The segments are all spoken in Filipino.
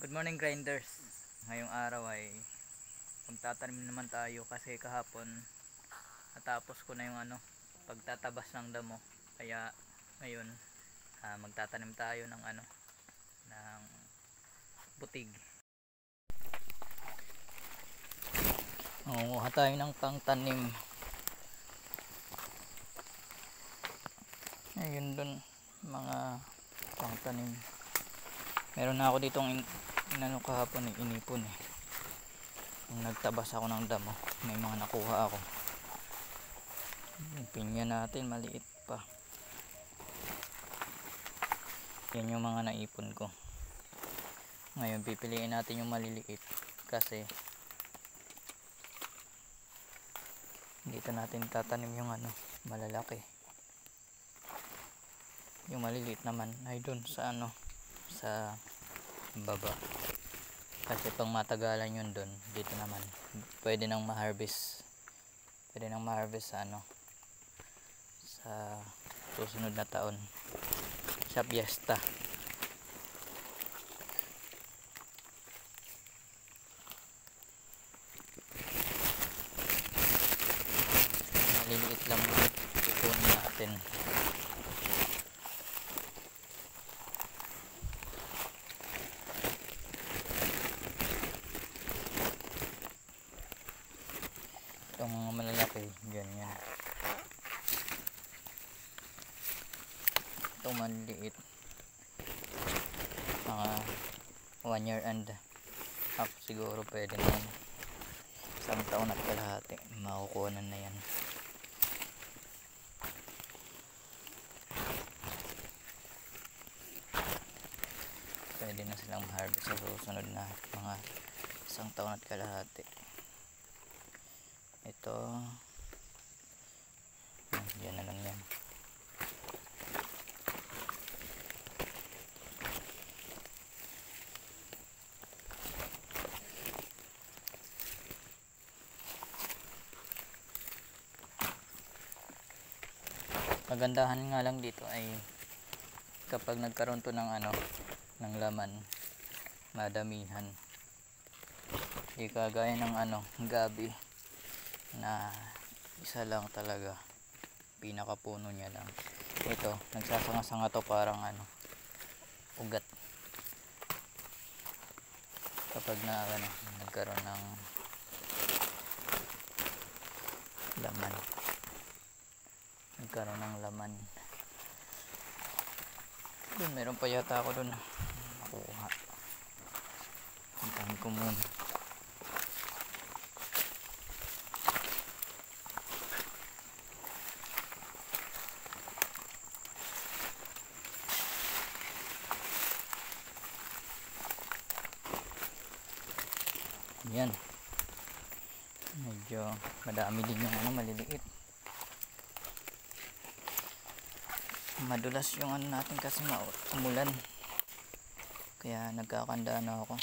Good morning, grinders. Ngayong araw ay magtatanim naman tayo kasi kahapon natapos ko na yung pagtatabas ng damo. Kaya ngayon magtatanim tayo ng ng butig. Mangunguha tayo ng pangtanim. Ayun dun, mga pangtanim. Meron na ako ditong kahapon, inipon eh. Nung nagtabas ako ng damo, may mga nakuha ako. Yung pinya natin maliit pa. Yan yung mga naipon ko. Ngayon pipiliin natin yung maliliit kasi dito natin tatanim yung malalaki. Yung maliliit naman ay dun sa sa baba. Kasi pang matagalan yun dun, dito naman pwede nang ma-harvest. Pwede nang ma-harvest sa susunod na taon, sa piyesta. Maliliit lang kukunin natin. Itong mga malalaki, ganyan. Itong maliliit, mga 1 year and half siguro, pwede na yan. Isang taon at kalahati, makukuha na yan. Pwede na silang harvest sa susunod na mga isang taon at kalahati. Ito, yan na lang yan. Kagandahan nga lang dito ay kapag nagkaroon to ng ng laman, madamihan. Di kagaya ng gabi na isa lang talaga, pinakapuno niya lang. Ito nagsasanga-sanga to, parang ugat. Kapag nagkaroon ng laman, dun meron pa yata ako dun nakuha. Puntahan ko muna. Yan, medyo madami din yung maliliit. Madulas yung natin kasi umulan, kaya nagkakanda na ako.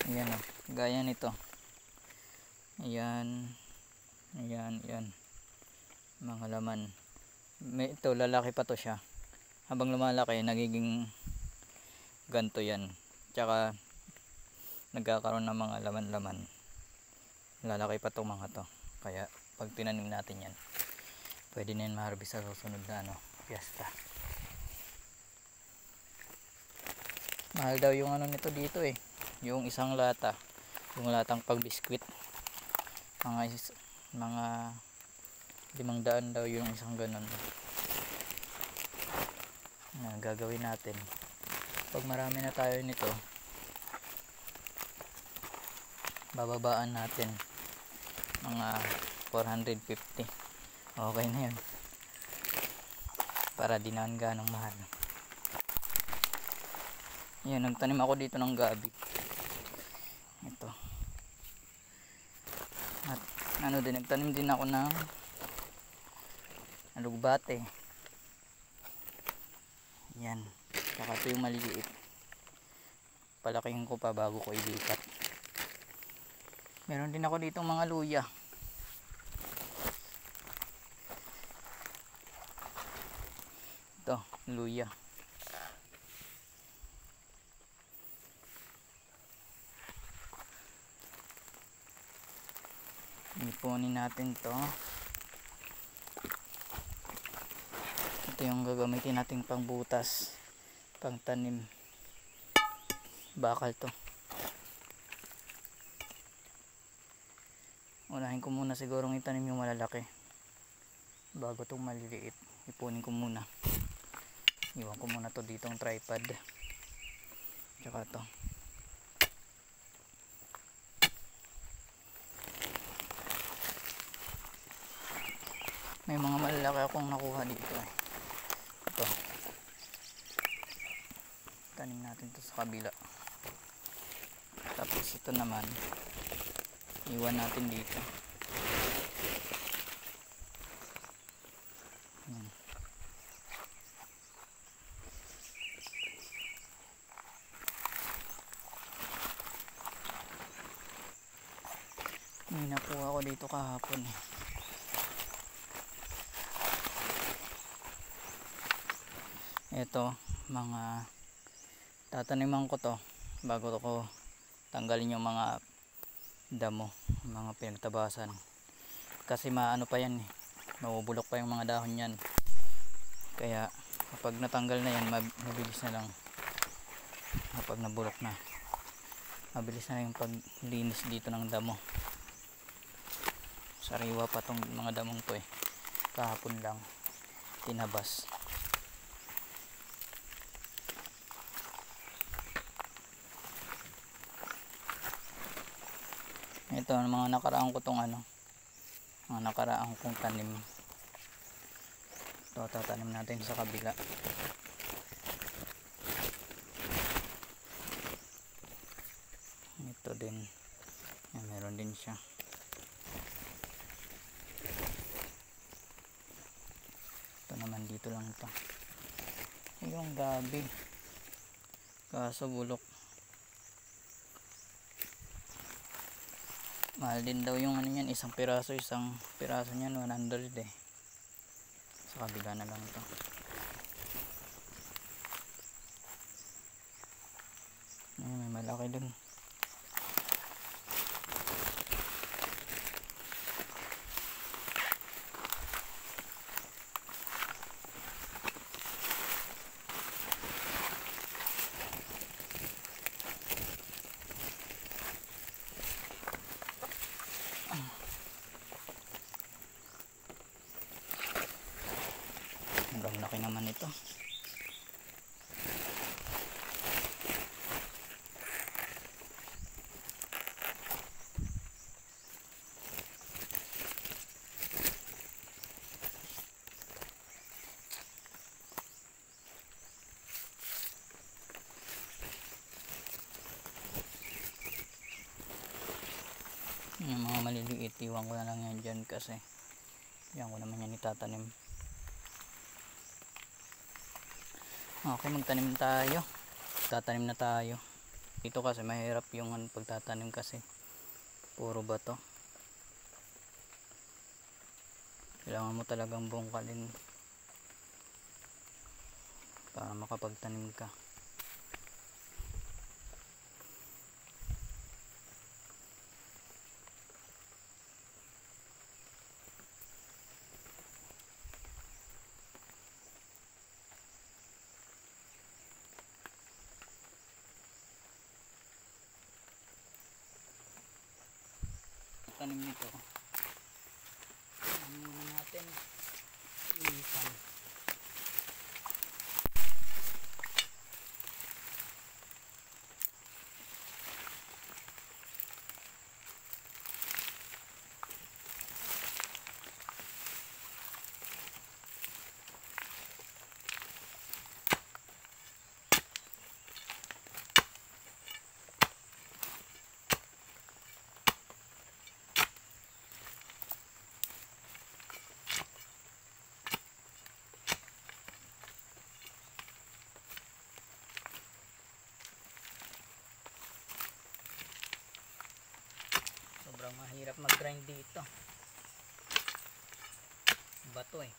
Ayan gaya nito. Ayan. Mga laman. Ito lalaki pa to siya. Habang lumalaki nagiging ganto yan. Tsaka nagkakaroon ng mga laman-laman. Lalaki pa tong mga to. Kaya pag tinanim natin yan, pwede na yan ma-harvest sa susunod na piyesta. Mahal daw yung nito dito eh. Yung isang lata, yung latang pag biskwit, mga 500 daw yung isang ganun. Gagawin natin pag marami na tayo nito, bababaan natin mga 450. Okay na yun, para di na ganong mahal. Yan, nagtanim ako dito ng gabi. Ito. At ano din, nagtanim din ako ng alugbate. Yan. Saka ito yung maliliit. Palakihin ko pa bago ko ilipat. Meron din ako dito mga luya. Ito, luya. Ipunin natin to. Ito yung gagamitin nating pangbutas, pangtanim. Bakal to. Unahin ko muna sigurong itanim yung malalaki bago itong maliliit. Ipunin ko muna. Iwan ko muna to ditong tripod. Tsaka to. May mga malalaki akong nakuha dito eh. Ito. Tanim natin to sa kabila. Tapos ito naman, iwan natin dito. Ayan. May nakuha ko dito kahapon eh. Ito, mga tataniman ko to bago ko tanggalin yung mga damo, mga pinagtabasan. Kasi maano pa yan eh, mabubulok pa yung mga dahon yan. Kaya kapag natanggal na yan, mabilis na lang. Kapag nabulok na, mabilis na yung paglinis dito ng damo. Sariwa pa tong mga damong to eh. Kahapon lang tinabas. Ito, mga nakaraan ko tong ano, mga nakaraan kong tanim. Ito, tatanim natin sa kabila. Ito din. Yan, meron din siya. Ito naman, dito lang ito. Yung gabi. Kaso bulok. Mahal din daw yung ano niyan, isang piraso niyan 100 eh. Sa kabila na lang ito. May malaki dun. Ang laki naman ito. Yung mga maliliit, iwan ko na lang yan dyan kasi yan ko naman yan itatanim. Okay, magtanim tayo. Tatanim na tayo. Dito kasi mahirap yung pagtatanim kasi puro bato. Kailangan mo talagang bungkalin para makapagtanim ka. Tanim nito. Muna natin ilisan. mahirap mag-grind dito. Bato eh.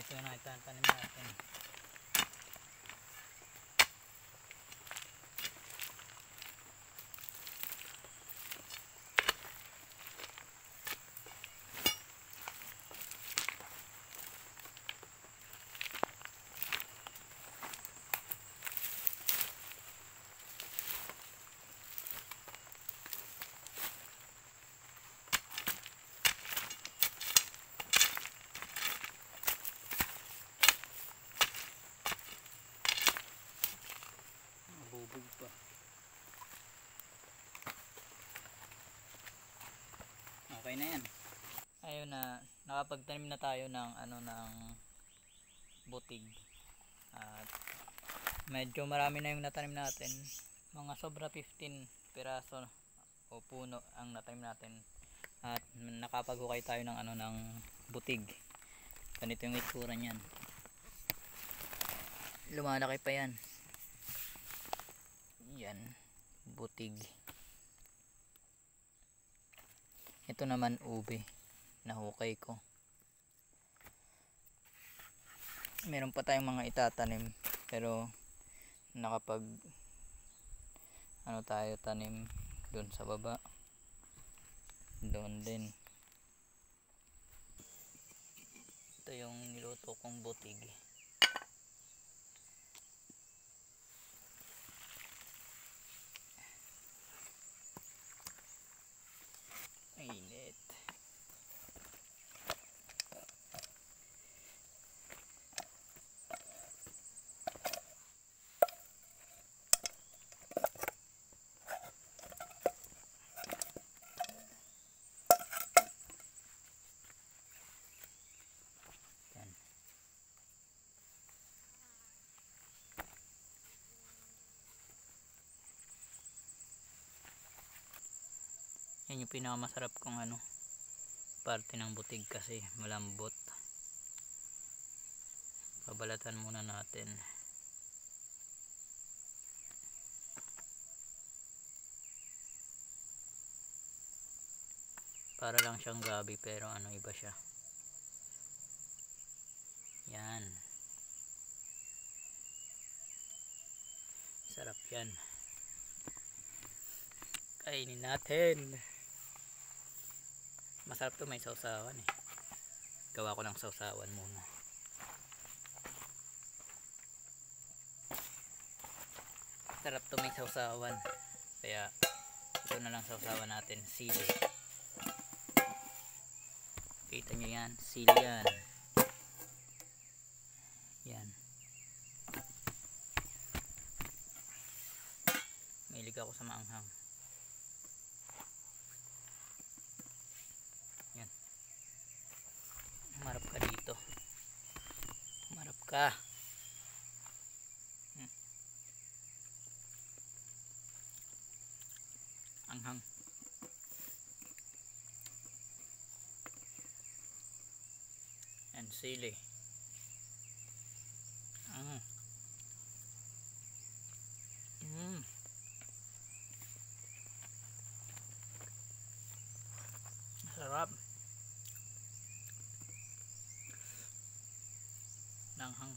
Ito na itatanim natin. Bubog pa. Okay na yan. Ayun na, nakapagtanim na tayo ng ng butig. At medyo marami na yung natanim natin. Mga sobra 15 piraso o puno ang natanim natin. At nakapaghukay tayo ng ng butig. Ganito yung itsura niyan. Lumalaki pa yan. Yan, butig. Ito naman ube, nahukay ko. Meron pa tayong mga itatanim, pero nakapag tayo tanim doon sa baba. Doon din. Ito yung niluto kong butig. Init. Yan. Yan yung pinakamasarap kong parte ng butig kasi malambot. Babalatan muna natin. Para lang siyang gabi pero iba siya. Yan. Sarap yan. Kainin natin. Masarap to, may sausawan eh. Gawa ko ng sausawan muna. Sarap to, may sausawan. Kaya ito na lang sausawan natin. Sili. Kita nyo yan. Sili yan. Yan. Mahilig ako sa maanghang. Yan. Marap ka dito. Marap ka. Anghang. And sili. maanghang.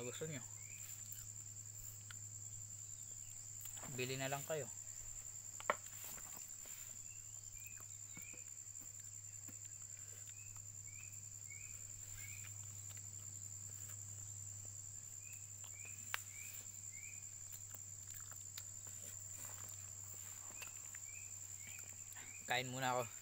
Gusto nyo, bili na lang kayo. Kain muna ako.